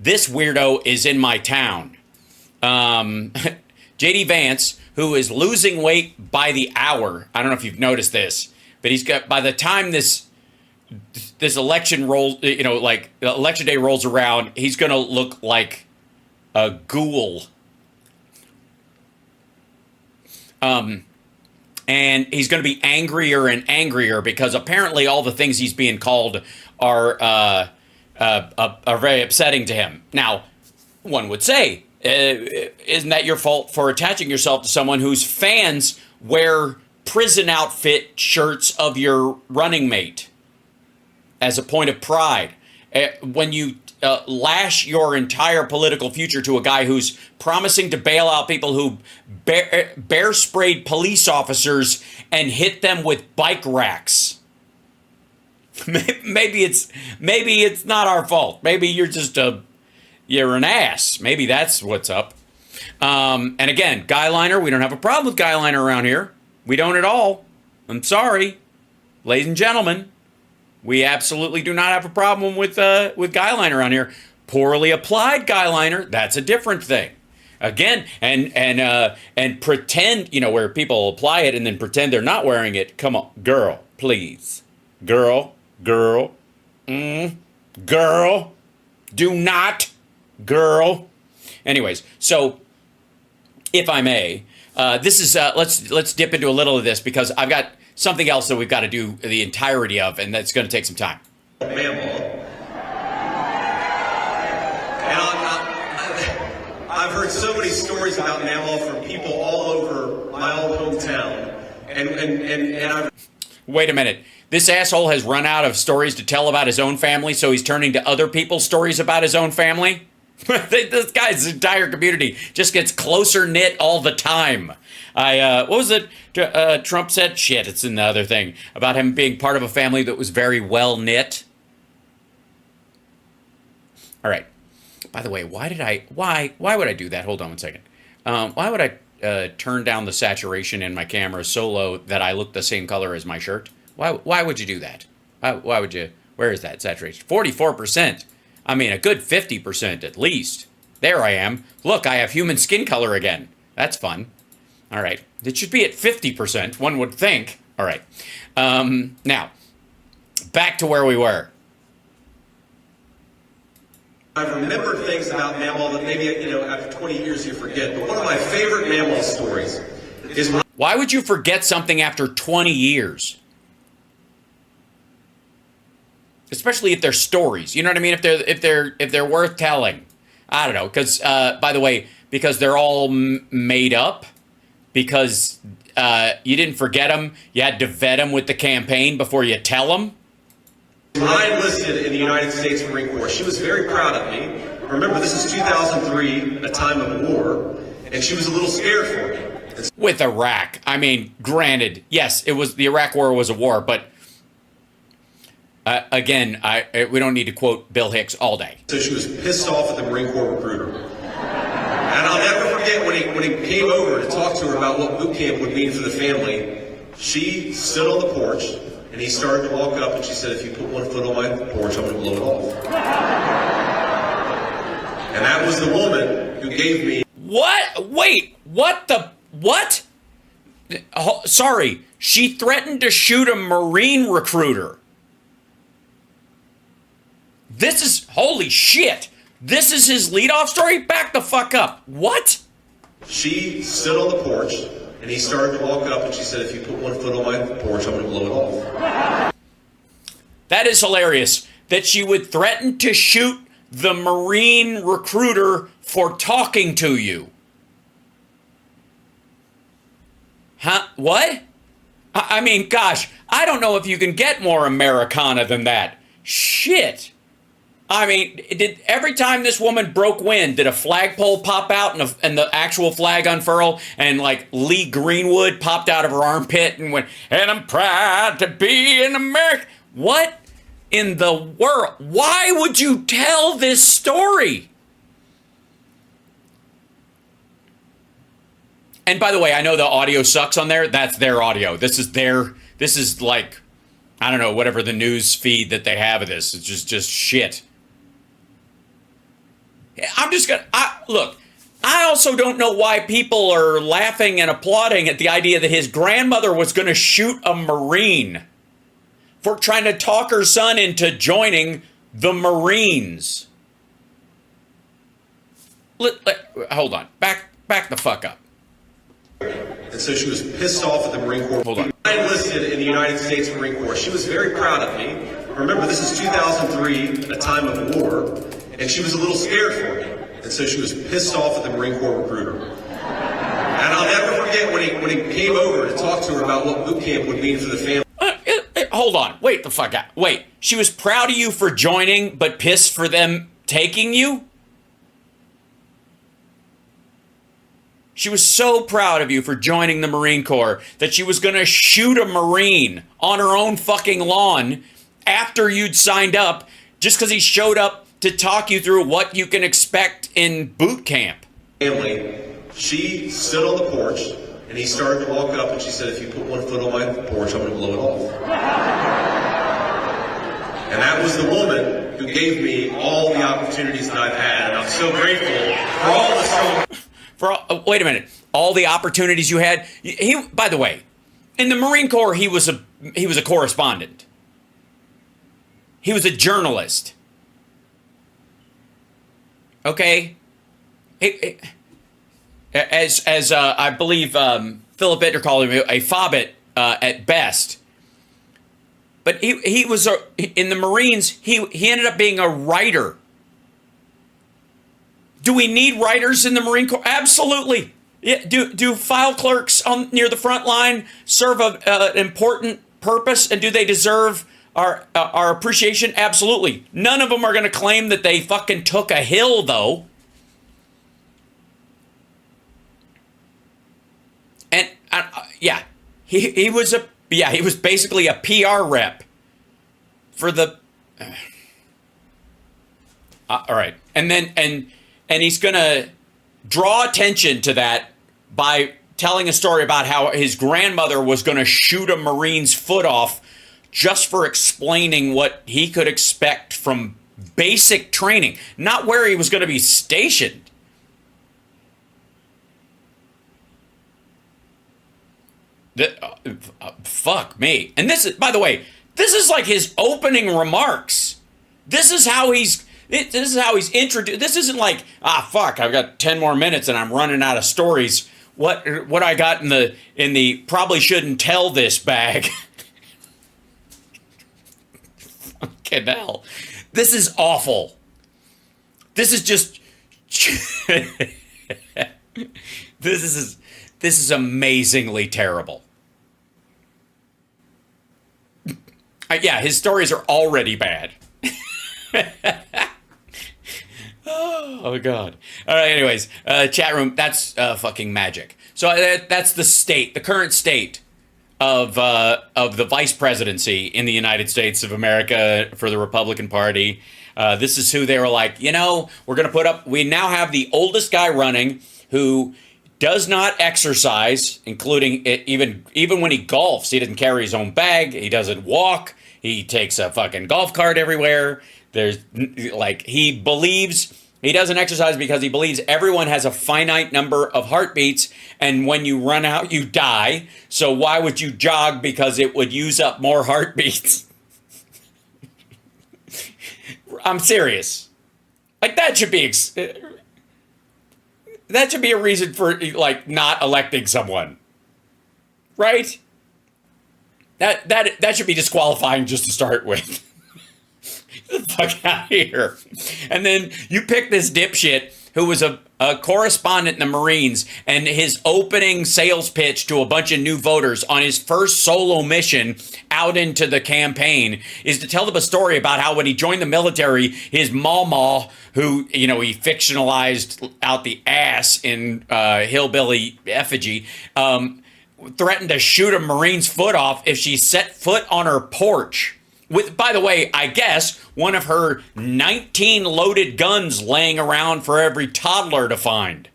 This weirdo is in my town. JD Vance, who is losing weight by the hour. I don't know if you've noticed this, but he's got, by the time this election rolls, like election day rolls around, he's going to look like a ghoul. And he's going to be angrier and angrier because apparently all the things he's being called are very upsetting to him. Now, one would say, isn't that your fault for attaching yourself to someone whose fans wear prison outfit shirts of your running mate as a point of pride? When you lash your entire political future to a guy who's promising to bail out people who bear sprayed police officers and hit them with bike racks. Maybe it's not our fault. Maybe you're an ass. Maybe that's what's up. And again, guyliner, we don't have a problem with guyliner around here. We don't at all. I'm sorry, ladies and gentlemen. We absolutely do not have a problem with guyliner around here. Poorly applied guyliner, that's a different thing. Again, and pretend, where people apply it and then pretend they're not wearing it. Come on, girl, please. Girl, do not, girl. Anyways, so if I may, this is, let's dip into a little of this because I've got something else that we've got to do the entirety of, and that's going to take some time. I've heard so many stories about Mammal from people all over my old hometown, and I've... Wait a minute. This asshole has run out of stories to tell about his own family, so he's turning to other people's stories about his own family? This guy's entire community just gets closer knit all the time. What was it Trump said? Shit, it's in the other thing about him being part of a family that was very well knit. All right. By the way, why would I do that? Hold on one second. Why would I turn down the saturation in my camera so low that I look the same color as my shirt? Why would you do that? Why would you? Where is that saturation? 44%. I mean, a good 50% at least. There I am. Look, I have human skin color again. That's fun. All right. It should be at 50%, one would think. All right. Now, back to where we were. I've remembered things about Mammal that maybe, after 20 years you forget. But one of my favorite Mammal stories is... Why would you forget something after 20 years? Especially if they're stories. You know what I mean? If they're worth telling. I don't know. Because, by the way, because they're all made up. Because you didn't forget them. You had to vet them with the campaign before you tell them. When I enlisted in the United States Marine Corps, she was very proud of me. Remember, this is 2003, a time of war, and she was a little scared for me. With Iraq. I mean, granted, yes, it was the Iraq War was a war, but again, we don't need to quote Bill Hicks all day. So she was pissed off at the Marine Corps recruiter. And I'll never forget when he came over to talk to her about what boot camp would mean for the family, she stood on the porch, and he started to walk up, and she said, if you put one foot on my porch, I'm going to blow it off. And that was the woman who gave me... What? Wait, what the... What? Oh, sorry, she threatened to shoot a Marine recruiter. This is... Holy shit. This is his leadoff story? Back the fuck up. What? She stood on the porch, and he started to walk up, and she said, if you put one foot on my porch, I'm going to blow it off. That is hilarious. That she would threaten to shoot the Marine recruiter for talking to you. Huh? What? I mean, gosh, I don't know if you can get more Americana than that. Shit. I mean, every time this woman broke wind, did a flagpole pop out and the actual flag unfurl, and like Lee Greenwood popped out of her armpit and went, and I'm proud to be an American. What in the world? Why would you tell this story? And by the way, I know the audio sucks on there. That's their audio. This is like, I don't know, whatever the news feed that they have of this. It's just shit. I'm just gonna look. I also don't know why people are laughing and applauding at the idea that his grandmother was going to shoot a Marine for trying to talk her son into joining the Marines. Hold on. Back the fuck up. And so she was pissed off at the Marine Corps. Hold on. I enlisted in the United States Marine Corps. She was very proud of me. Remember, this is 2003, a time of war, and she was a little scared for me. And so she was pissed off at the Marine Corps recruiter. And I'll never forget when he came over to talk to her about what boot camp would mean for the family. Hold on. Wait the fuck out. Wait. She was proud of you for joining, but pissed for them taking you? She was so proud of you for joining the Marine Corps that she was going to shoot a Marine on her own fucking lawn after you'd signed up just because he showed up to talk you through what you can expect in boot camp. Family, she stood on the porch and he started to walk up and she said, if you put one foot on my porch, I'm going to blow it off. And that was the woman who gave me all the opportunities that I've had. And I'm so grateful for all the strong... Wait a minute. All the opportunities you had. He, by the way, in the Marine Corps, he was a correspondent. He was a journalist. Okay. As I believe Philip Bittner called him, a fobbit at best. But he was in the Marines. He ended up being a writer. Do we need writers in the Marine Corps? Absolutely. Yeah, do file clerks near the front line serve an important purpose, and do they deserve our appreciation? Absolutely. None of them are going to claim that they fucking took a hill, though. And yeah, he was basically a PR rep for the. All right, and he's going to draw attention to that by telling a story about how his grandmother was going to shoot a Marine's foot off just for explaining what he could expect from basic training, not where he was going to be stationed. Fuck me. And this is, by the way, this is like his opening remarks. This is how he's introduced. This isn't like, fuck, I've got 10 more minutes and I'm running out of stories. What I got in the probably shouldn't tell this bag. Fucking hell. This is awful. This is just this is amazingly terrible. Yeah, his stories are already bad. Oh, God. All right, anyways, chat room, that's fucking magic. So that's the current state of the vice presidency in the United States of America for the Republican Party. This is who they were like, we're going to put up, we now have the oldest guy running who does not exercise, including even when he golfs. He doesn't carry his own bag. He doesn't walk. He takes a fucking golf cart everywhere. He believes he doesn't exercise because he believes everyone has a finite number of heartbeats, and when you run out, you die. So why would you jog? Because it would use up more heartbeats. I'm serious. Like, that should be a reason for, like, not electing someone. Right? That should be disqualifying just to start with. Get the fuck out of here. And then you pick this dipshit who was a correspondent in the Marines, and his opening sales pitch to a bunch of new voters on his first solo mission out into the campaign is to tell them a story about how when he joined the military, his mama, who, he fictionalized out the ass in Hillbilly Effigy, threatened to shoot a Marine's foot off if she set foot on her porch. With, by the way, I guess, one of her 19 loaded guns laying around for every toddler to find.